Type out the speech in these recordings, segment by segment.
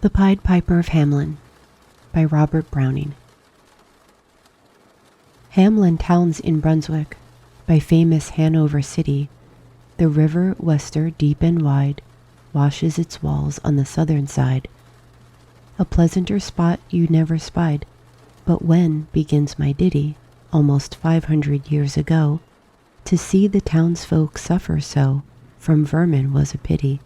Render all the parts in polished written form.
The Pied Piper of Hamelin by Robert Browning. Hamelin towns in Brunswick, by famous Hanover city, the river Wester deep and wide washes its walls on the southern side. A pleasanter spot you never spied, but when begins my ditty, almost 500 years ago, to see the townsfolk suffer so from vermin was a pity.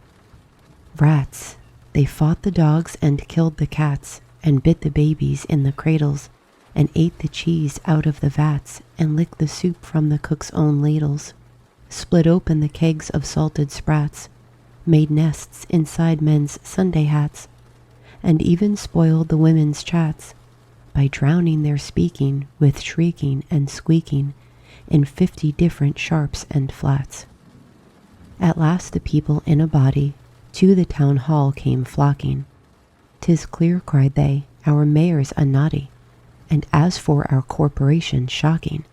Rats, they fought the dogs and killed the cats, and bit the babies in the cradles, and ate the cheese out of the vats, and licked the soup from the cook's own ladles, split open the kegs of salted sprats, made nests inside men's Sunday hats, and even spoiled the women's chats by drowning their speaking with shrieking and squeaking in 50 different sharps and flats. At last the people in a body to the town hall came flocking. "'Tis clear," cried they, "our mayor's a naughty, and as for our corporation, shocking,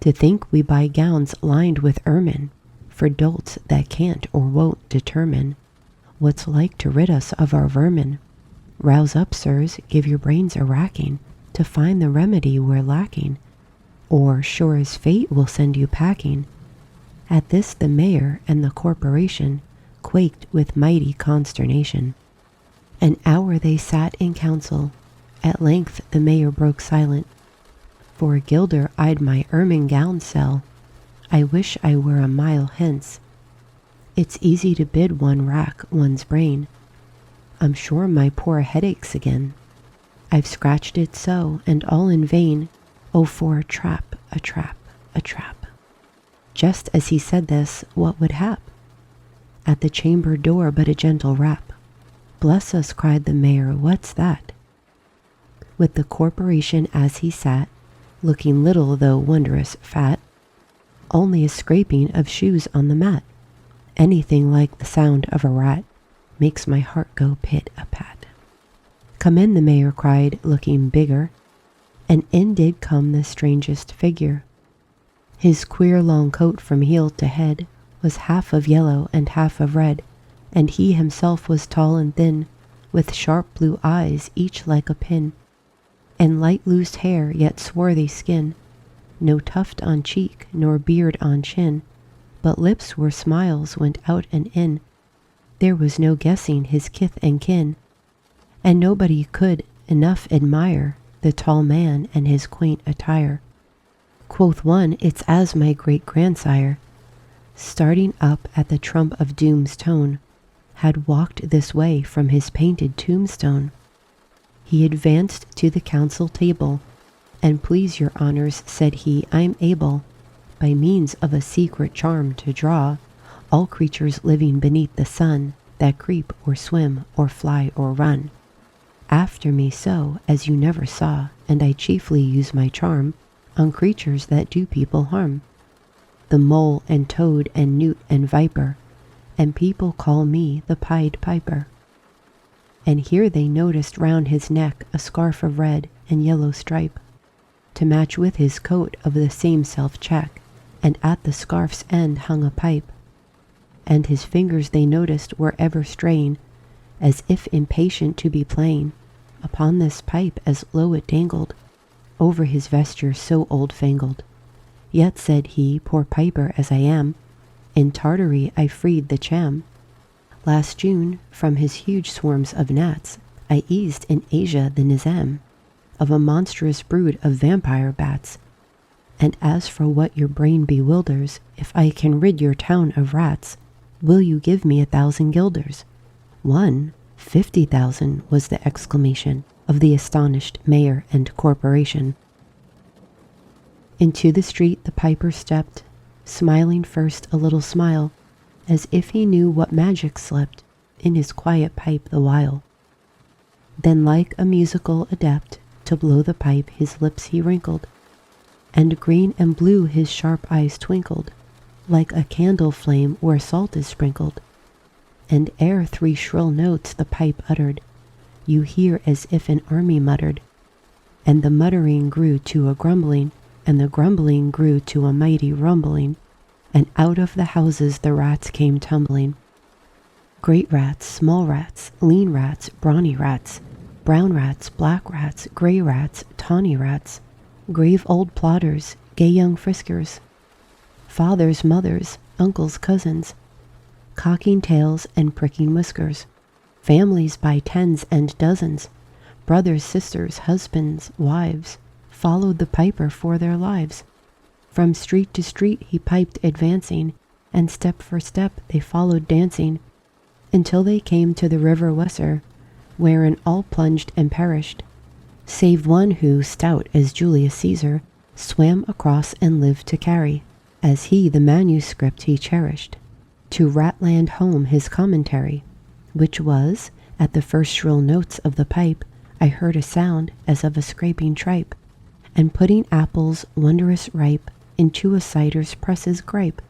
to think we buy gowns lined with ermine for dolts that can't or won't determine what's like to rid us of our vermin. Rouse up, sirs, give your brains a racking to find the remedy we're lacking, or sure as fate will send you packing." At this the mayor and the corporation quaked with mighty consternation. An hour they sat in council. At length the mayor broke silent. "For a guilder I'd my ermine gown sell. I wish I were a mile hence. It's easy to bid one rack one's brain. I'm sure my poor head aches again. I've scratched it so, and all in vain. Oh, for a trap, a trap, a trap." Just as he said this, what would hap? At the chamber door but a gentle rap. "Bless us," cried the mayor, "what's that?" With the corporation as he sat, looking little though wondrous fat, only a scraping of shoes on the mat. Anything like the sound of a rat makes my heart go pit-a-pat. "Come in," the mayor cried, looking bigger, and in did come the strangest figure. His queer long coat from heel to head was half of yellow and half of red, and he himself was tall and thin, with sharp blue eyes, each like a pin, and light loose hair, yet swarthy skin, no tuft on cheek, nor beard on chin, but lips where smiles went out and in. There was no guessing his kith and kin, and nobody could enough admire the tall man and his quaint attire. Quoth one, "It's as my great-grandsire, starting up at the trump of doom's tone, had walked this way from his painted tombstone." He advanced to the council table, and "Please your honors," said he, "I'm able, by means of a secret charm, to draw all creatures living beneath the sun, that creep or swim or fly or run after me so as you never saw, and I chiefly use my charm on creatures that do people harm, the mole and toad and newt and viper, and people call me the Pied Piper." And here they noticed round his neck a scarf of red and yellow stripe, to match with his coat of the same self-check, and at the scarf's end hung a pipe, and his fingers they noticed were ever straying, as if impatient to be playing upon this pipe, as low it dangled over his vesture so old-fangled. "Yet," said he, "poor piper as I am, in Tartary I freed the cham. Last June, from his huge swarms of gnats, I eased in Asia the nizam of a monstrous brood of vampire bats. And as for what your brain bewilders, if I can rid your town of rats, will you give me 1,000 guilders?" "One, 50,000, was the exclamation of the astonished mayor and corporation. Into the street the piper stepped, smiling first a little smile, as if he knew what magic slept in his quiet pipe the while. Then like a musical adept, to blow the pipe his lips he wrinkled, and green and blue his sharp eyes twinkled, like a candle flame where salt is sprinkled. And ere 3 shrill notes the pipe uttered, you hear as if an army muttered, and the muttering grew to a grumbling, and the grumbling grew to a mighty rumbling, and out of the houses the rats came tumbling. Great rats, small rats, lean rats, brawny rats, brown rats, black rats, gray rats, tawny rats, grave old plodders, gay young friskers, fathers, mothers, uncles, cousins, cocking tails and pricking whiskers, families by tens and dozens, brothers, sisters, husbands, wives, followed the piper for their lives. From street to street he piped advancing, and step for step they followed dancing, until they came to the river Weser, wherein all plunged and perished, save one who, stout as Julius Caesar, swam across and lived to carry, as he the manuscript he cherished, to Ratland home his commentary, which was, at the first shrill notes of the pipe, I heard a sound as of a scraping tripe, and putting apples wondrous ripe into a cider's presses gripe,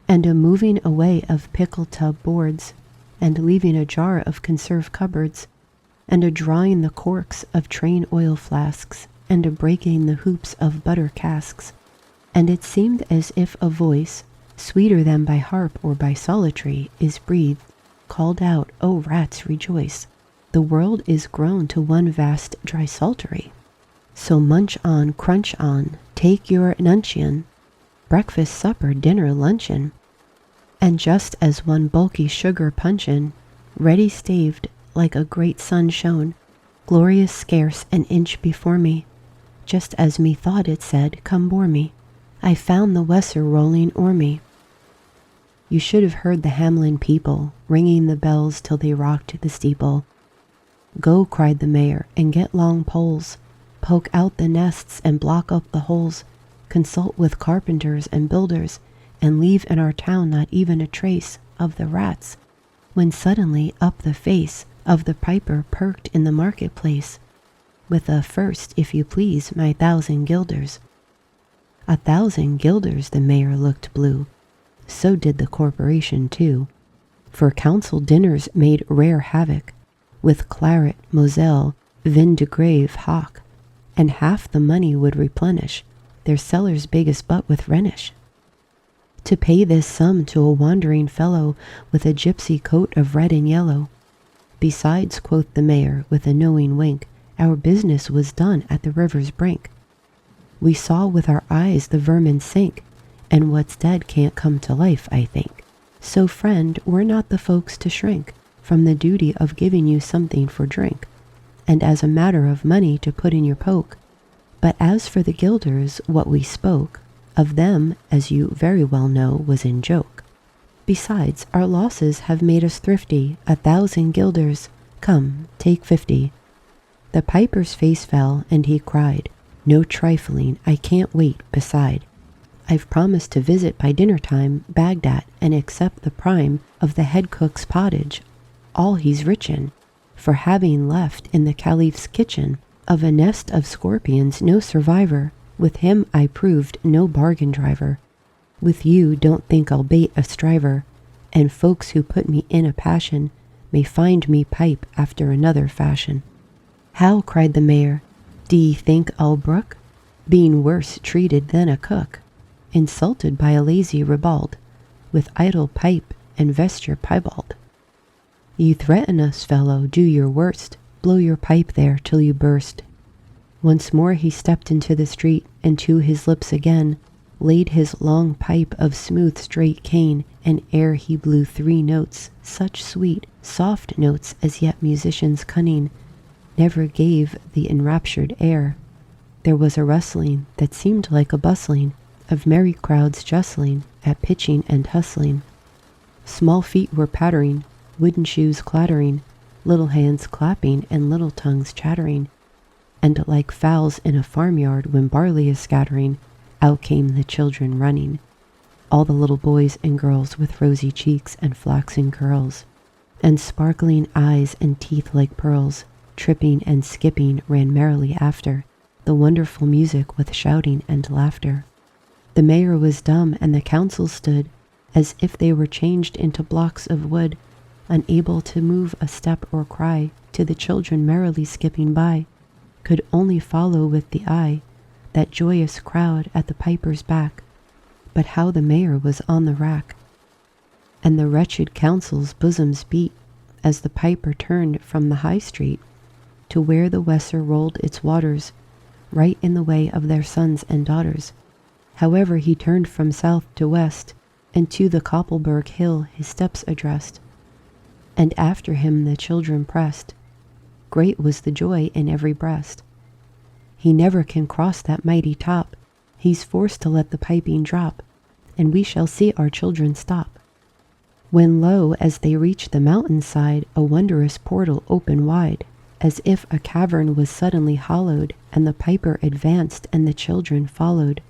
and a moving away of pickle tub boards, and leaving a jar of conserve cupboards, and a drawing the corks of train oil flasks, and a breaking the hoops of butter casks. And it seemed as if a voice, sweeter than by harp or by solitary, is breathed, called out, O rats, rejoice! The world is grown to one vast dry saltery. So munch on, crunch on, take your nuncheon, breakfast, supper, dinner, luncheon, and just as one bulky sugar puncheon, ready staved like a great sun shone, glorious scarce an inch before me, just as me thought it said, come bore me, I found the Weser rolling o'er me. You should have heard the Hamelin people ringing the bells till they rocked the steeple. Go, cried the mayor, and get long poles, poke out the nests and block up the holes, consult with carpenters and builders, and leave in our town not even a trace of the rats, when suddenly up the face of the piper perked in the marketplace, with a first, if you please, my 1,000 guilders. 1,000 guilders, the mayor looked blue, so did the corporation too, for council dinners made rare havoc, with claret, moselle, vin de grave, hock, and half the money would replenish their cellar's biggest butt with Rhenish. To pay this sum to a wandering fellow with a gypsy coat of red and yellow. Besides, quoth the mayor with a knowing wink, our business was done at the river's brink. We saw with our eyes the vermin sink, and what's dead can't come to life, I think. So, friend, we're not the folks to shrink from the duty of giving you something for drink, and as a matter of money to put in your poke. But as for the guilders, what we spoke of them, as you very well know, was in joke. Besides, our losses have made us thrifty, 1,000 guilders, come, take 50. The piper's face fell, and he cried, no trifling, I can't wait, beside. I've promised to visit by dinner time Baghdad and accept the prime of the head cook's pottage, all he's rich in, for having left in the caliph's kitchen of a nest of scorpions no survivor. With him I proved no bargain driver. With you don't think I'll bait a striver, and folks who put me in a passion may find me pipe after another fashion. How, cried the mayor, d'ye think I'll brook being worse treated than a cook, insulted by a lazy ribald, with idle pipe and vesture piebald? You threaten us, fellow, do your worst, blow your pipe there till you burst. Once more he stepped into the street, and to his lips again laid his long pipe of smooth straight cane, and ere he blew 3 notes, such sweet, soft notes as yet musicians cunning never gave the enraptured air, there was a rustling that seemed like a bustling of merry crowds justling at pitching and hustling. Small feet were pattering, wooden shoes clattering, little hands clapping and little tongues chattering, and like fowls in a farmyard when barley is scattering, out came the children running, all the little boys and girls with rosy cheeks and flaxen curls, and sparkling eyes and teeth like pearls, tripping and skipping ran merrily after the wonderful music with shouting and laughter. The mayor was dumb, and the council stood as if they were changed into blocks of wood, unable to move a step or cry to the children merrily skipping by, could only follow with the eye that joyous crowd at the piper's back. But how the mayor was on the rack! And the wretched council's bosoms beat, as the piper turned from the high street to where the Weser rolled its waters, right in the way of their sons and daughters. However, he turned from south to west, and to the Koppelberg hill his steps addressed. And after him the children pressed. Great was the joy in every breast. He never can cross that mighty top. He's forced to let the piping drop, and we shall see our children stop. When lo, as they reached the mountain side, a wondrous portal opened wide, as if a cavern was suddenly hollowed, and the piper advanced and the children followed.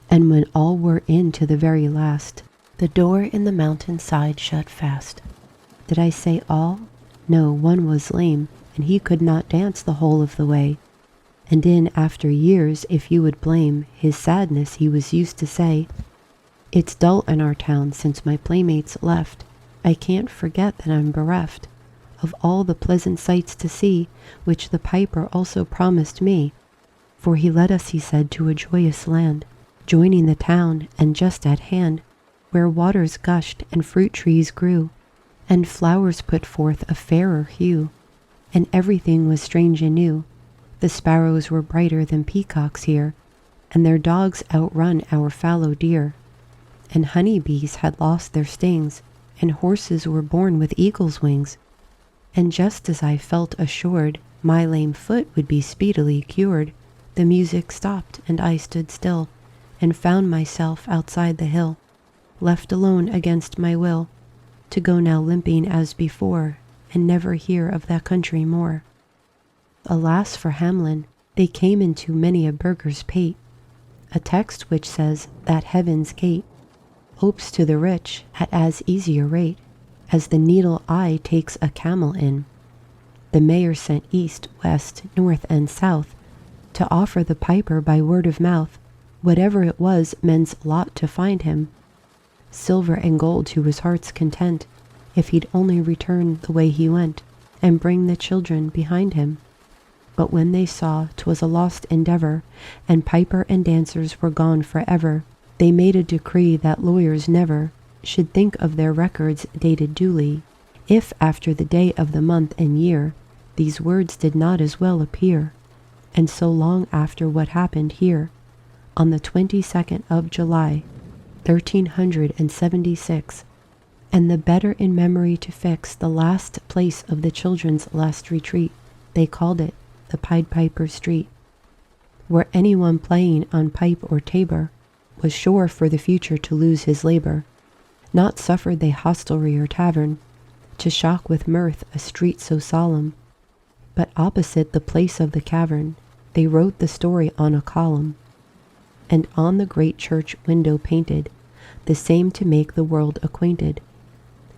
And when all were in to the very last, the door in the mountain side shut fast. Did I say all? No, one was lame, and he could not dance the whole of the way. And in after years, if you would blame his sadness, he was used to say, "It's dull in our town since my playmates left. I can't forget that I'm bereft of all the pleasant sights to see, which the piper also promised me. For he led us, he said, to a joyous land, joining the town, and just at hand, where waters gushed and fruit trees grew, and flowers put forth a fairer hue, and everything was strange and new. The sparrows were brighter than peacocks here, and their dogs outrun our fallow deer, and honey-bees had lost their stings, and horses were born with eagle's wings. And just as I felt assured my lame foot would be speedily cured, the music stopped, and I stood still, and found myself outside the hill, left alone against my will, to go now limping as before, and never hear of that country more. Alas for Hamelin, they came into many a burgher's pate, a text which says that heaven's gate opes to the rich at as easy a rate as the needle eye takes a camel in. The mayor sent east, west, north, and south to offer the piper by word of mouth whatever it was men's lot to find him, silver and gold to his heart's content, if he'd only return the way he went, and bring the children behind him. But when they saw 'twas a lost endeavor, and piper and dancers were gone forever, they made a decree that lawyers never should think of their records dated duly, if after the day of the month and year these words did not as well appear. And so long after what happened here, on the 22nd of July, 1376, and the better in memory to fix the last place of the children's last retreat, they called it the Pied Piper Street, where anyone playing on pipe or tabor was sure for the future to lose his labor. Not suffered they hostelry or tavern to shock with mirth a street so solemn, but opposite the place of the cavern they wrote the story on a column, and on the great church window painted the same to make the world acquainted,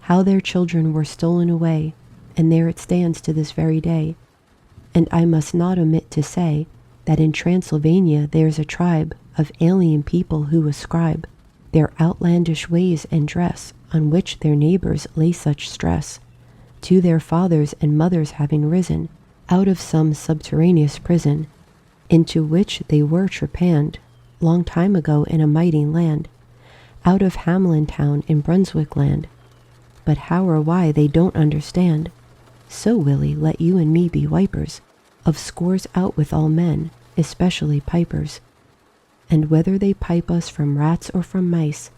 how their children were stolen away, and there it stands to this very day. And I must not omit to say that in Transylvania there's a tribe of alien people who ascribe their outlandish ways and dress, on which their neighbors lay such stress, to their fathers and mothers having risen out of some subterraneous prison, into which they were trepanned long time ago in a mighty land, out of Hamelin town in Brunswick land. But how or why they don't understand. So, Willie, let you and me be wipers of scores out with all men, especially pipers. And whether they pipe us from rats or from mice,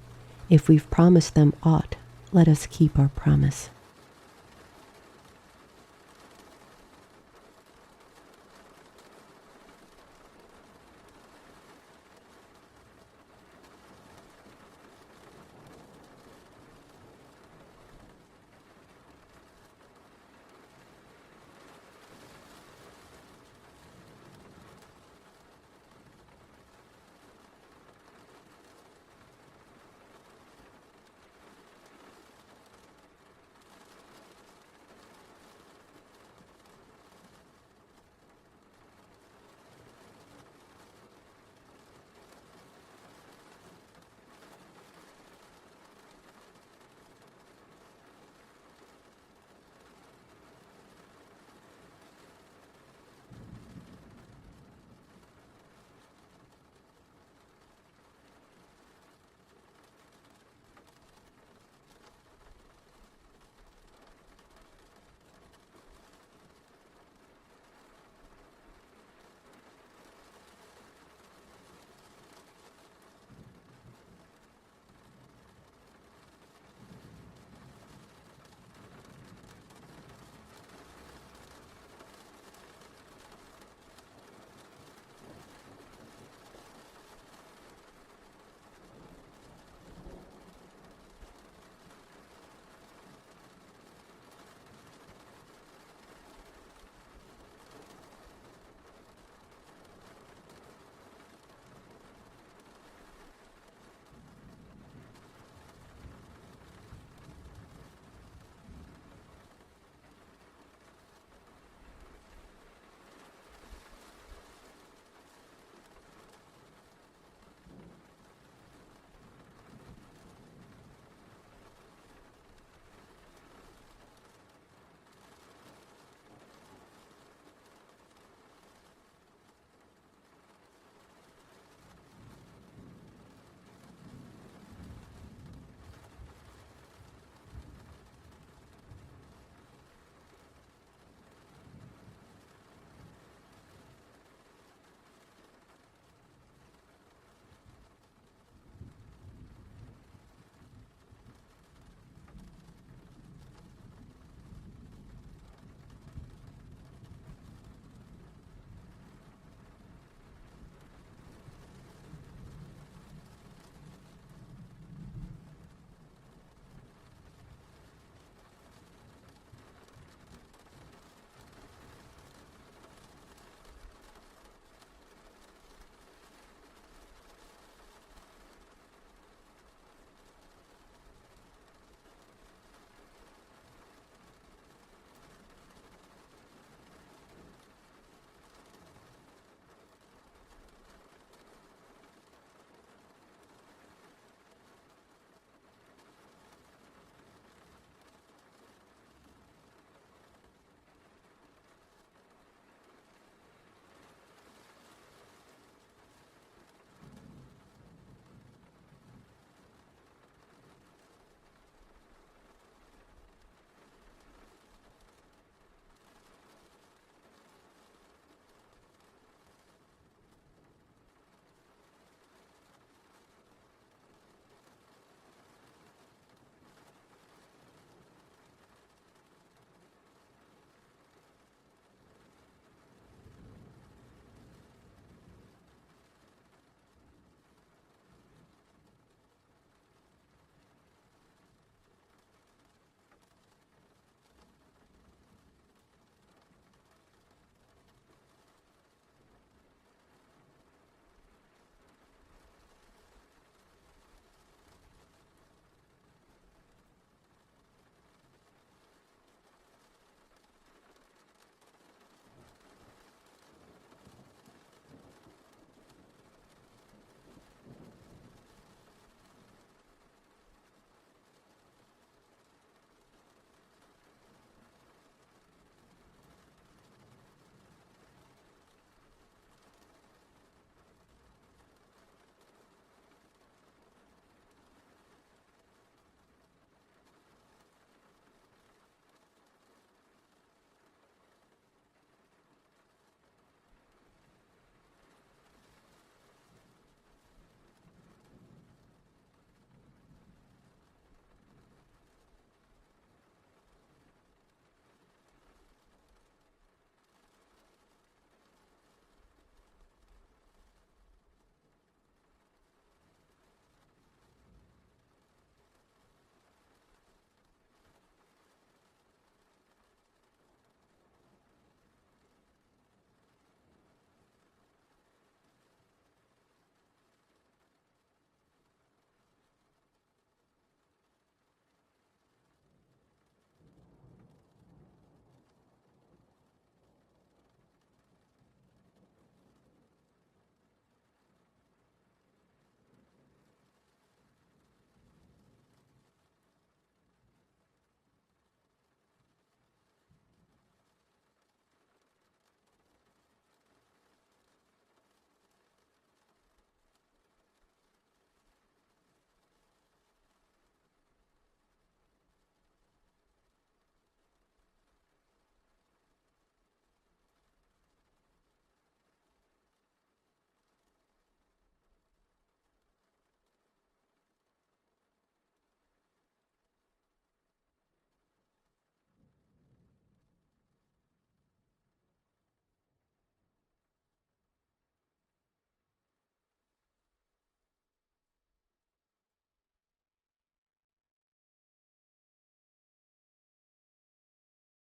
if we've promised them aught, let us keep our promise.